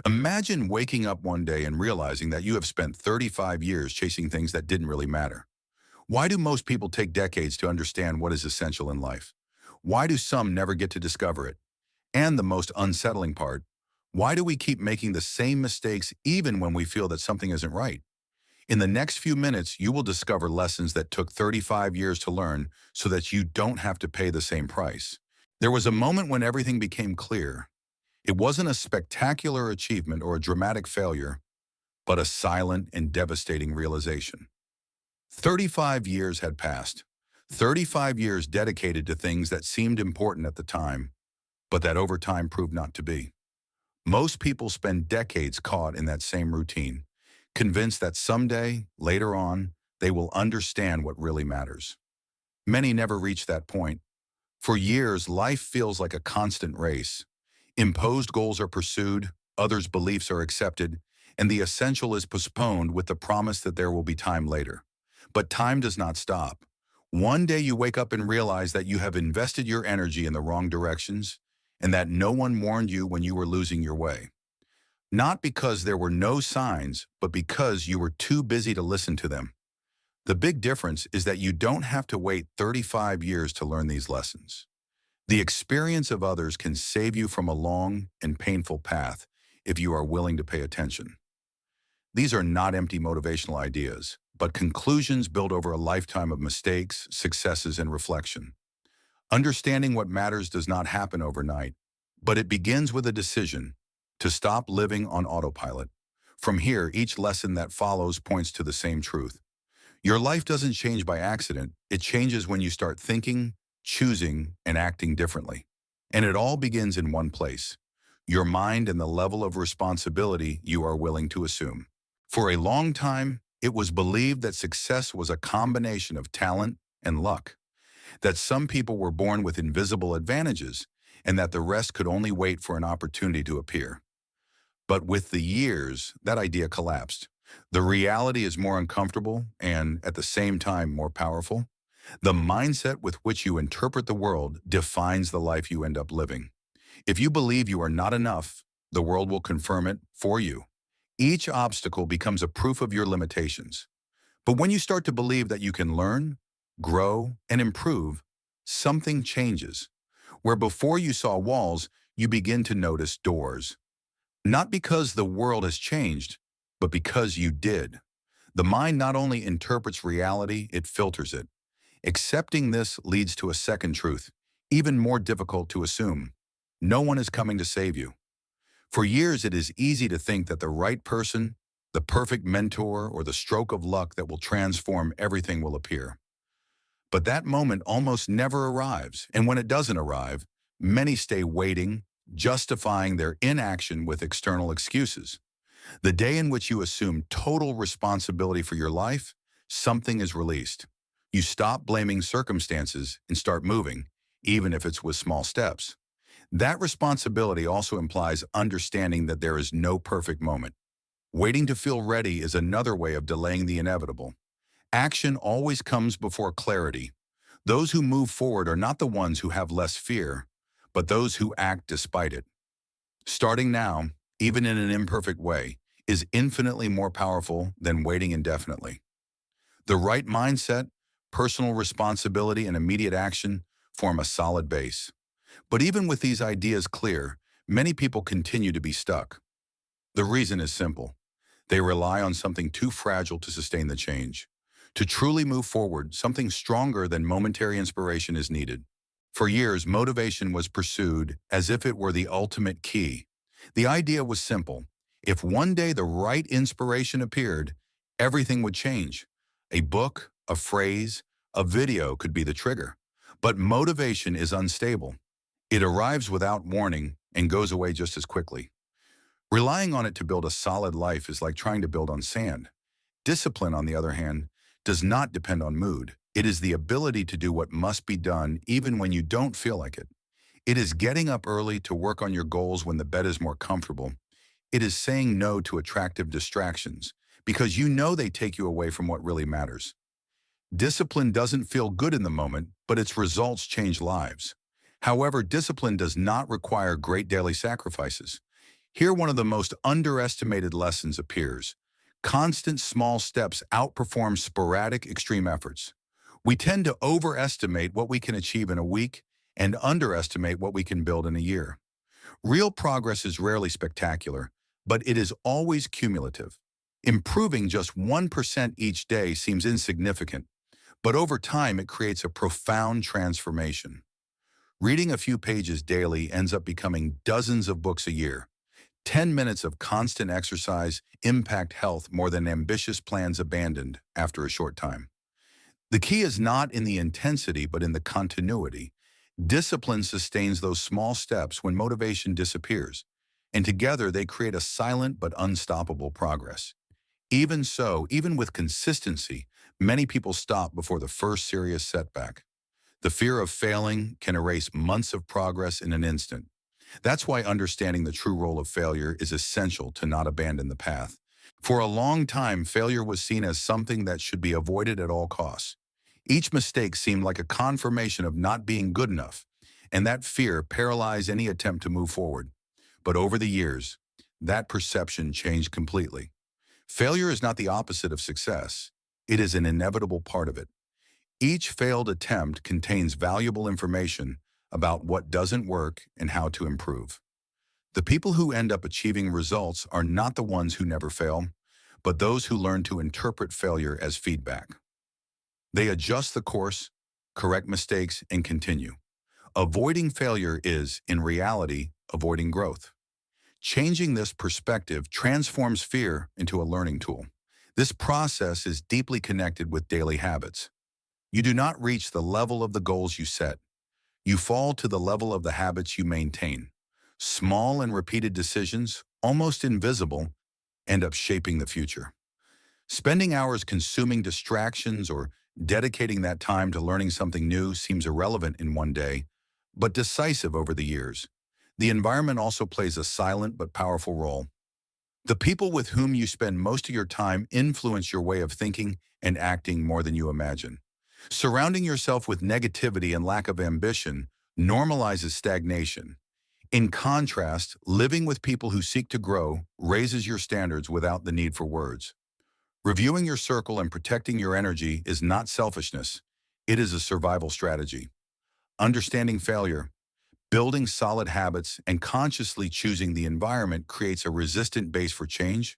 Imagine waking up one day and realizing that you have spent 35 years chasing things that didn't really matter. Why do most people take decades to understand what is essential in life? Why do some never get to discover it? And the most unsettling part, why do we keep making the same mistakes even when we feel that something isn't right? In the next few minutes, you will discover lessons that took 35 years to learn so that you don't have to pay the same price. There was a moment when everything became clear. It wasn't a spectacular achievement or a dramatic failure, but a silent and devastating realization. 35 years had passed. 35 years dedicated to things that seemed important at the time, but that over time proved not to be. Most people spend decades caught in that same routine, convinced that someday, later on, they will understand what really matters. Many never reach that point. For years, life feels like a constant race. Imposed goals are pursued, others' beliefs are accepted, and the essential is postponed with the promise that there will be time later. But time does not stop. One day you wake up and realize that you have invested your energy in the wrong directions and that no one warned you when you were losing your way. Not because there were no signs, but because you were too busy to listen to them. The big difference is that you don't have to wait 35 years to learn these lessons. The experience of others can save you from a long and painful path if you are willing to pay attention. These are not empty motivational ideas, but conclusions built over a lifetime of mistakes, successes, and reflection. Understanding what matters does not happen overnight, but it begins with a decision to stop living on autopilot. From here, each lesson that follows points to the same truth. Your life doesn't change by accident. It changes when you start thinking, choosing, and acting differently. And it all begins in one place: your mind and the level of responsibility you are willing to assume. For a long time, it was believed that success was a combination of talent and luck, that some people were born with invisible advantages, and that the rest could only wait for an opportunity to appear. But with the years, that idea collapsed. The reality is more uncomfortable and, at the same time, more powerful. The mindset with which you interpret the world defines the life you end up living. If you believe you are not enough, the world will confirm it for you. Each obstacle becomes a proof of your limitations. But when you start to believe that you can learn, grow, and improve, something changes. Where before you saw walls, you begin to notice doors. Not because the world has changed, but because you did. The mind not only interprets reality, it filters it. Accepting this leads to a second truth, even more difficult to assume. No one is coming to save you. For years, it is easy to think that the right person, the perfect mentor, or the stroke of luck that will transform everything will appear. But that moment almost never arrives, and when it doesn't arrive, many stay waiting, justifying their inaction with external excuses. The day in which you assume total responsibility for your life, something is released. You stop blaming circumstances and start moving, even if it's with small steps. That responsibility also implies understanding that there is no perfect moment. Waiting to feel ready is another way of delaying the inevitable. Action always comes before clarity. Those who move forward are not the ones who have less fear, but those who act despite it. Starting now, even in an imperfect way, is infinitely more powerful than waiting indefinitely. The right mindset, personal responsibility, and immediate action form a solid base. But even with these ideas clear, many people continue to be stuck. The reason is simple. They rely on something too fragile to sustain the change. To truly move forward, something stronger than momentary inspiration is needed. For years, motivation was pursued as if it were the ultimate key. The idea was simple. If one day the right inspiration appeared, everything would change. A book, a phrase, a video could be the trigger. But motivation is unstable. It arrives without warning and goes away just as quickly. Relying on it to build a solid life is like trying to build on sand. Discipline, on the other hand, does not depend on mood. It is the ability to do what must be done even when you don't feel like it. It is getting up early to work on your goals when the bed is more comfortable. It is saying no to attractive distractions because you know they take you away from what really matters. Discipline doesn't feel good in the moment, but its results change lives. However, discipline does not require great daily sacrifices. Here, one of the most underestimated lessons appears. Constant small steps outperform sporadic extreme efforts. We tend to overestimate what we can achieve in a week and underestimate what we can build in a year. Real progress is rarely spectacular, but it is always cumulative. Improving just 1% each day seems insignificant, but over time it creates a profound transformation. Reading a few pages daily ends up becoming dozens of books a year. 10 minutes of constant exercise impact health more than ambitious plans abandoned after a short time. The key is not in the intensity, but in the continuity. Discipline sustains those small steps when motivation disappears, and together they create a silent but unstoppable progress. Even so, even with consistency, many people stop before the first serious setback. The fear of failing can erase months of progress in an instant. That's why understanding the true role of failure is essential to not abandon the path. For a long time, failure was seen as something that should be avoided at all costs. Each mistake seemed like a confirmation of not being good enough, and that fear paralyzed any attempt to move forward. But over the years, that perception changed completely. Failure is not the opposite of success. It is an inevitable part of it. Each failed attempt contains valuable information about what doesn't work and how to improve. The people who end up achieving results are not the ones who never fail, but those who learn to interpret failure as feedback. They adjust the course, correct mistakes, and continue. Avoiding failure is, in reality, avoiding growth. Changing this perspective transforms fear into a learning tool. This process is deeply connected with daily habits. You do not reach the level of the goals you set. You fall to the level of the habits you maintain. Small and repeated decisions, almost invisible, end up shaping the future. Spending hours consuming distractions or dedicating that time to learning something new seems irrelevant in one day, but decisive over the years. The environment also plays a silent but powerful role. The people with whom you spend most of your time influence your way of thinking and acting more than you imagine. Surrounding yourself with negativity and lack of ambition normalizes stagnation. In contrast, living with people who seek to grow raises your standards without the need for words. Reviewing your circle and protecting your energy is not selfishness. It is a survival strategy. Understanding failure, building solid habits, and consciously choosing the environment creates a resistant base for change.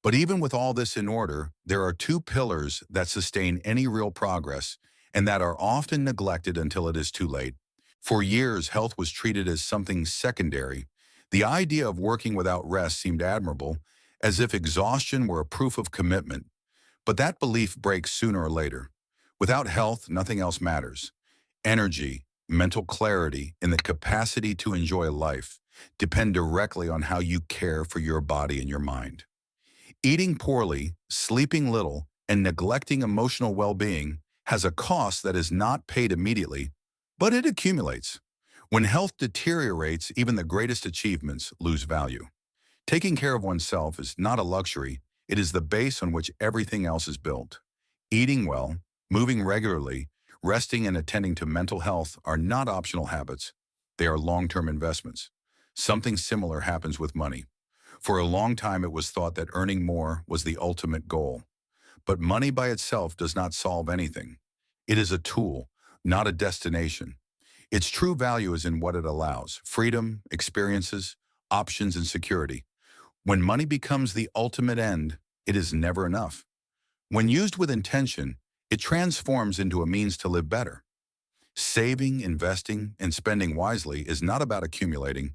But even with all this in order, there are two pillars that sustain any real progress and that are often neglected until it is too late. For years, health was treated as something secondary. The idea of working without rest seemed admirable, as if exhaustion were a proof of commitment. But that belief breaks sooner or later. Without health, nothing else matters. Energy, mental clarity, and the capacity to enjoy life depend directly on how you care for your body and your mind. Eating poorly, sleeping little, and neglecting emotional well-being has a cost that is not paid immediately, but it accumulates. When health deteriorates, even the greatest achievements lose value. Taking care of oneself is not a luxury, it is the base on which everything else is built. Eating well, moving regularly, resting and attending to mental health are not optional habits. They are long-term investments. Something similar happens with money. For a long time, it was thought that earning more was the ultimate goal. But money by itself does not solve anything. It is a tool, not a destination. Its true value is in what it allows: freedom, experiences, options, and security. When money becomes the ultimate end, it is never enough. When used with intention, it transforms into a means to live better. Saving, investing, and spending wisely is not about accumulating,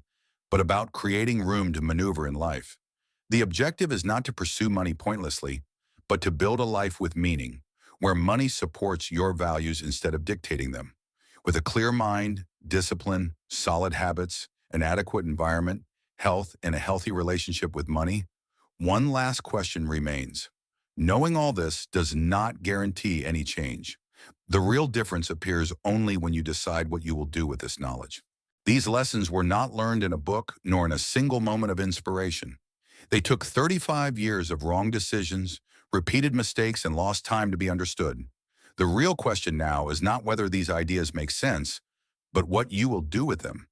but about creating room to maneuver in life. The objective is not to pursue money pointlessly, but to build a life with meaning, where money supports your values instead of dictating them. With a clear mind, discipline, solid habits, an adequate environment, health, and a healthy relationship with money, one last question remains. Knowing all this does not guarantee any change. The real difference appears only when you decide what you will do with this knowledge. These lessons were not learned in a book nor in a single moment of inspiration. They took 35 years of wrong decisions, repeated mistakes, and lost time to be understood. The real question now is not whether these ideas make sense, but what you will do with them.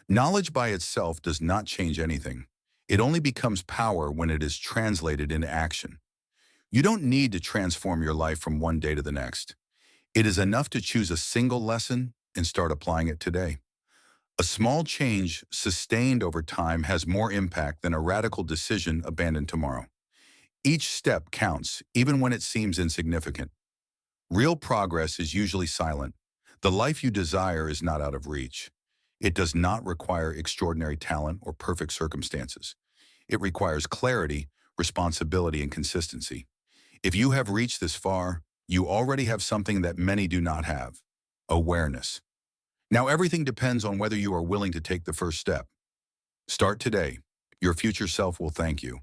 Knowledge by itself does not change anything. It only becomes power when it is translated into action. You don't need to transform your life from one day to the next. It is enough to choose a single lesson and start applying it today. A small change sustained over time has more impact than a radical decision abandoned tomorrow. Each step counts, even when it seems insignificant. Real progress is usually silent. The life you desire is not out of reach. It does not require extraordinary talent or perfect circumstances. It requires clarity, responsibility, and consistency. If you have reached this far, you already have something that many do not have: awareness. Now everything depends on whether you are willing to take the first step. Start today. Your future self will thank you.